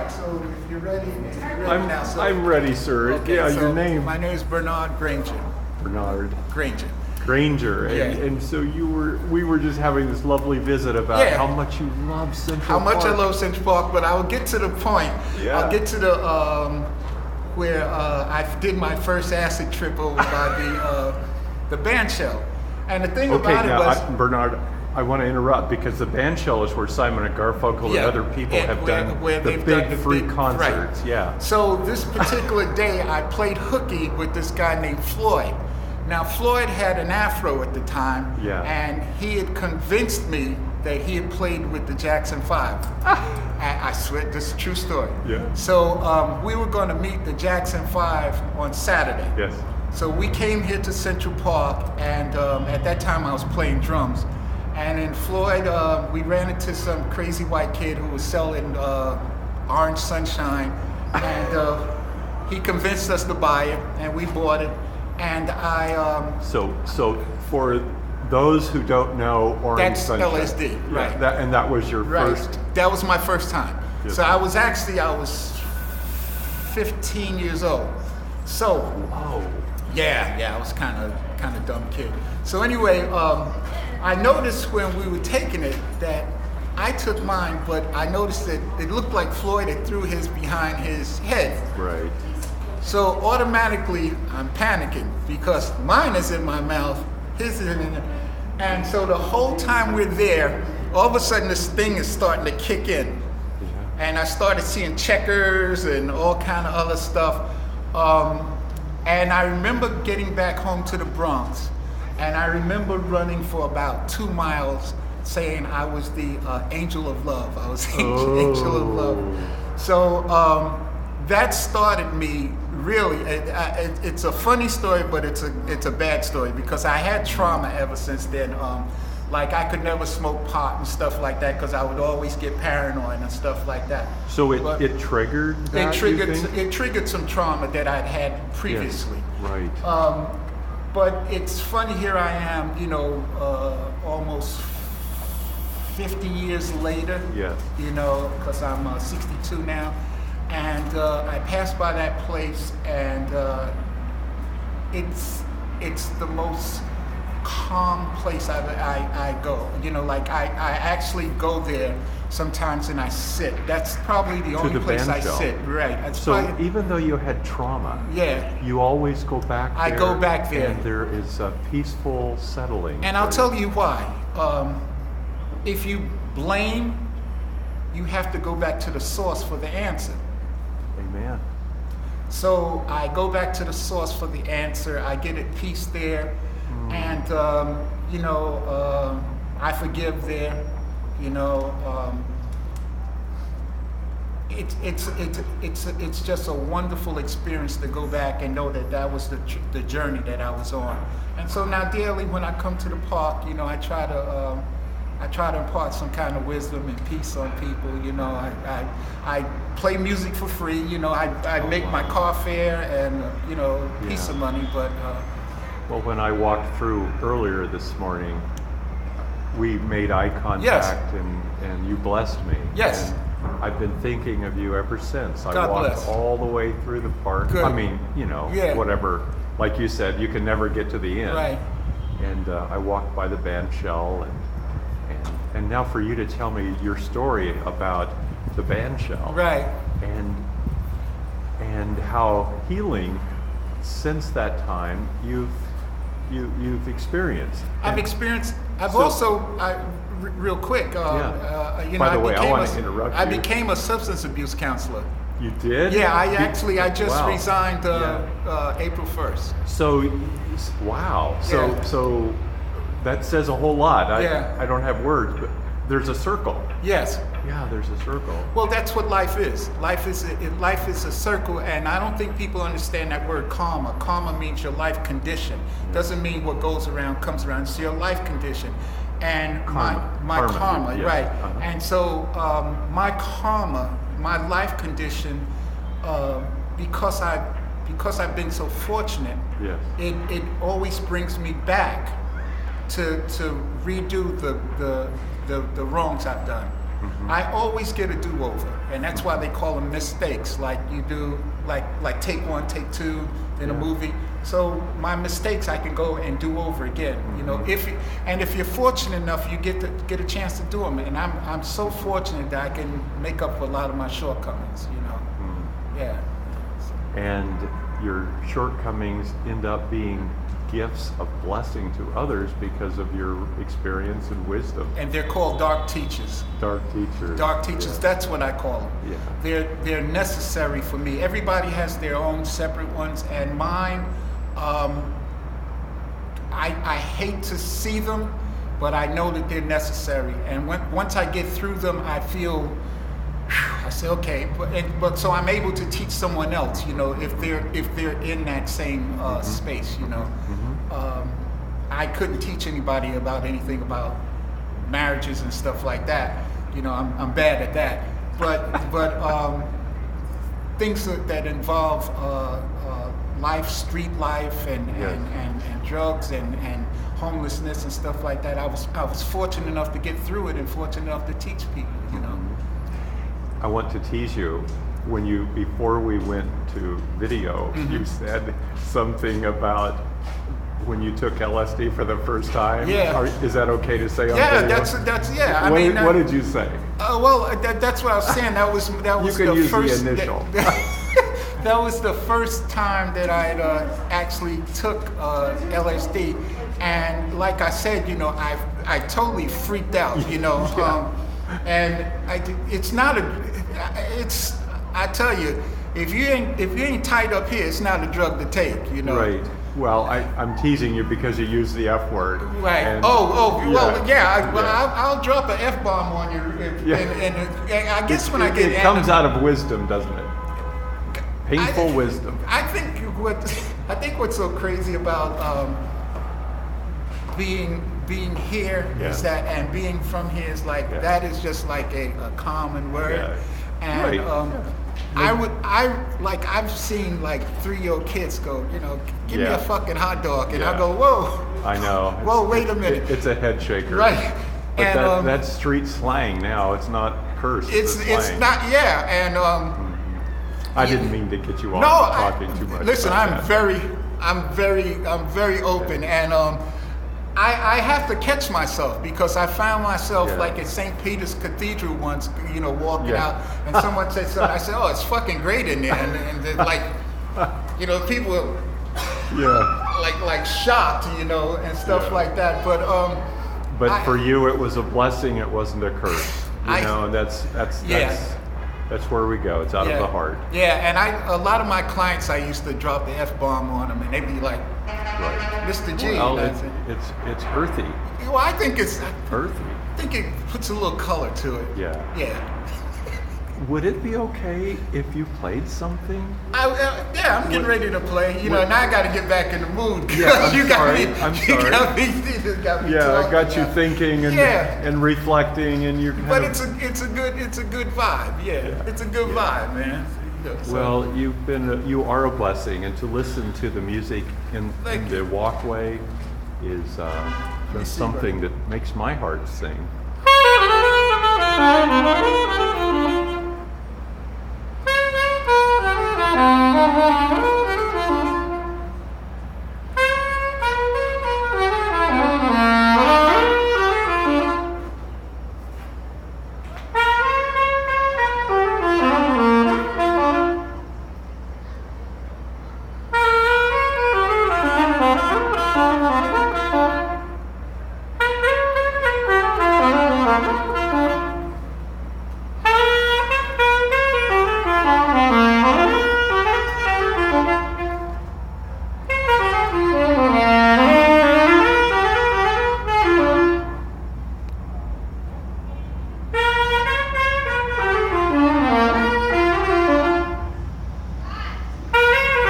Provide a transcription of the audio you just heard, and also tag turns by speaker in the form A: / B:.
A: right, so if you're ready, now. So,
B: I'm ready, sir.
A: okay,
B: Yeah,
A: so
B: your name?
A: My name is Bernard Granger.
B: Bernard
A: Granger.
B: Granger. And,
A: Yeah.
B: and so we were just having this lovely visit about
A: Yeah.
B: how much you love Central
A: How much I
B: Park.
A: love Central Park, but I will get to the point.
B: Yeah.
A: I'll get to the where I did my first acid trip over by the band shell. And the thing
B: Okay,
A: about it
B: now,
A: was,
B: Bernard, I want to interrupt because the band shell is where Simon and Garfunkel
A: Yeah,
B: and other people
A: and
B: have
A: where-
B: done
A: where
B: the
A: they've
B: big
A: done the
B: free
A: big-
B: concerts.
A: right.
B: Yeah.
A: So this particular day, I played hooky with this guy named Floyd. Now, Floyd had an afro at the time,
B: Yeah.
A: and he had convinced me that he had played with the Jackson 5. I swear, this is a true story.
B: Yeah.
A: So we were going to meet the Jackson 5 on Saturday.
B: Yes.
A: So we came here to Central Park, and at that time I was playing drums. And in Floyd, we ran into some crazy white kid who was selling Orange Sunshine, and he convinced us to buy it, and we bought it. And
B: So for those who don't know, Orange
A: that's
B: Sunshine.
A: LSD, right?
B: Yeah, and that was your
A: Right.
B: first.
A: That was my first time.
B: Yes.
A: So I was 15 years old. So
B: Oh.
A: yeah, I was kind of dumb kid. So anyway, I noticed when we were taking it that I took mine, but I noticed that it looked like Floyd had threw his behind his head.
B: Right.
A: So automatically I'm panicking because mine is in my mouth, his is in there. And so the whole time we're there, all of a sudden this thing is starting to kick in.
B: Yeah.
A: And I started seeing checkers and all kind of other stuff. And I remember getting back home to the Bronx, and I remember running for about 2 miles saying I was the angel of love. I was the angel of love. So that started me really. It's a funny story, but it's a bad story because I had trauma ever since then. Like I could never smoke pot and stuff like that because I would always get paranoid and stuff like that.
B: So
A: But
B: it triggered that,
A: it triggered some trauma that I'd had previously.
B: Yes. Right.
A: But it's funny, here I am, almost 50 years later.
B: Yes.
A: Because I'm 62 now, and I passed by that place, and it's the most calm place I go. I actually go there sometimes and I sit. That's probably the only
B: the
A: place I
B: banjo.
A: sit. Right. That's
B: So
A: probably-
B: even though you had trauma,
A: yeah.
B: you always go back there.
A: I go back there.
B: And there is a peaceful settling.
A: And I'll tell you why. If you blame, you have to go back to the source for the answer.
B: Amen.
A: So I go back to the source for the answer. I get at peace there, and I forgive there. It's just a wonderful experience to go back and know that was the journey that I was on. And so now daily when I come to the park, I try to impart some kind of wisdom and peace on people. I play music for free. I make my car fare and piece
B: Yeah.
A: of money. But
B: Well, when I walked through earlier this morning, we made eye contact and you blessed me.
A: Yes.
B: And I've been thinking of you ever since. I
A: God
B: walked
A: bless.
B: all the way through the park.
A: Good.
B: I mean,
A: Yeah.
B: whatever. Like you said, you can never get to the end.
A: right,
B: And I walked by the band shell, and now for you to tell me your story about the band shell,
A: right.
B: and how healing since that time you've experienced.
A: I've experienced. I've
B: So-
A: also, real quick.
B: By the way, I want to interrupt
A: I
B: you.
A: became a substance abuse counselor.
B: You did?
A: Yeah, I just
B: Wow.
A: resigned
B: Yeah.
A: April 1st.
B: So, wow.
A: Yeah.
B: So that says a whole lot.
A: Yeah.
B: I don't have words, but there's a circle.
A: Yes.
B: Yeah, there's a circle.
A: Well, that's what life is. Life is a circle, and I don't think people understand that word karma. Karma means your life condition. Doesn't mean what goes around comes around. It's your life condition, and
B: Karma.
A: my karma,
B: Yeah.
A: right?
B: Uh-huh.
A: And so my karma, my life condition, because I've been so fortunate,
B: Yes.
A: it always brings me back to redo the wrongs I've done. I always get a do-over, and that's why they call them mistakes. Like you do, like take one, take two in a movie. So my mistakes I can go and do over again. You know, if you're fortunate enough, you get a chance to do them, and I'm so fortunate that I can make up for a lot of my shortcomings. You know, yeah.
B: And your shortcomings end up being gifts of blessing to others because of your experience and wisdom.
A: And they're called dark teachers.
B: Dark teachers.
A: Dark teachers, that's what I call them.
B: Yeah.
A: They're necessary for me. Everybody has their own separate ones, and mine, I hate to see them, but I know that they're necessary. And once I get through them, I feel, I say, okay, but so I'm able to teach someone else, you know, if they're in that same space, you know. I couldn't teach anybody about anything about marriages and stuff like that. You know, I'm bad at that. But things that involve life, street life, and drugs and homelessness and stuff like that. I was fortunate enough to get through it and fortunate enough to teach people, you know.
B: I want to tease you. Before we went to video, you said something about when you took LSD for the first time.
A: Yeah.
B: Is that okay to say on
A: Yeah,
B: video?
A: that's yeah.
B: What did you say?
A: Well, that's what I was saying. That was
B: You
A: the
B: can use
A: first
B: the initial.
A: that was the first time that I actually took LSD, and like I said, you know, I totally freaked out, you know. And it's not I tell you, if you ain't tied up here, it's not a drug to take, you know.
B: Right. Well, I'm teasing you because you use the F word.
A: Right.
B: And,
A: I'll drop an F-bomb on you. And I guess when I get
B: it comes out of wisdom, doesn't it? Painful wisdom.
A: I think what's so crazy about being here is that, and being from here is like that is just like a common word.
B: Yeah.
A: And I've seen like 3-year-old kids go, you know, give me a fucking hot dog, and I go, whoa.
B: I know.
A: Whoa, wait a minute.
B: It's a head shaker.
A: Right.
B: But
A: And
B: that's street slang now. It's not curse.
A: it's
B: slang.
A: not, and
B: I didn't mean to get you off talking too much.
A: Listen,
B: about
A: I'm
B: that.
A: very open, and I have to catch myself because I found myself like at St. Peter's Cathedral once, you know, walking out, and someone said something. I said, "Oh, it's fucking great in there," and then, like, you know, people were like shocked, you know, and stuff like that. But
B: for you, it was a blessing. It wasn't a curse. You know, and that's where we go. It's out of the heart.
A: Yeah, and a lot of my clients, I used to drop the F-bomb on them, and they'd be like, Mr. G.
B: Well, it's earthy.
A: Well, I think it's
B: Earthy.
A: I think it puts a little color to it.
B: Yeah.
A: Yeah.
B: Would it be okay if you played something?
A: I'm getting ready to play. You know, now I got to get back in the mood.
B: Yeah,
A: you got me.
B: I'm
A: You
B: sorry.
A: got me
B: Yeah, I got you
A: talking.
B: thinking and reflecting, and you're kind
A: But
B: of.
A: it's a good vibe. Yeah, it's a good vibe, man. So-
B: Well, you are a blessing, and to listen to the music in
A: Thank
B: the
A: you.
B: walkway is just
A: see,
B: something that makes my heart sing.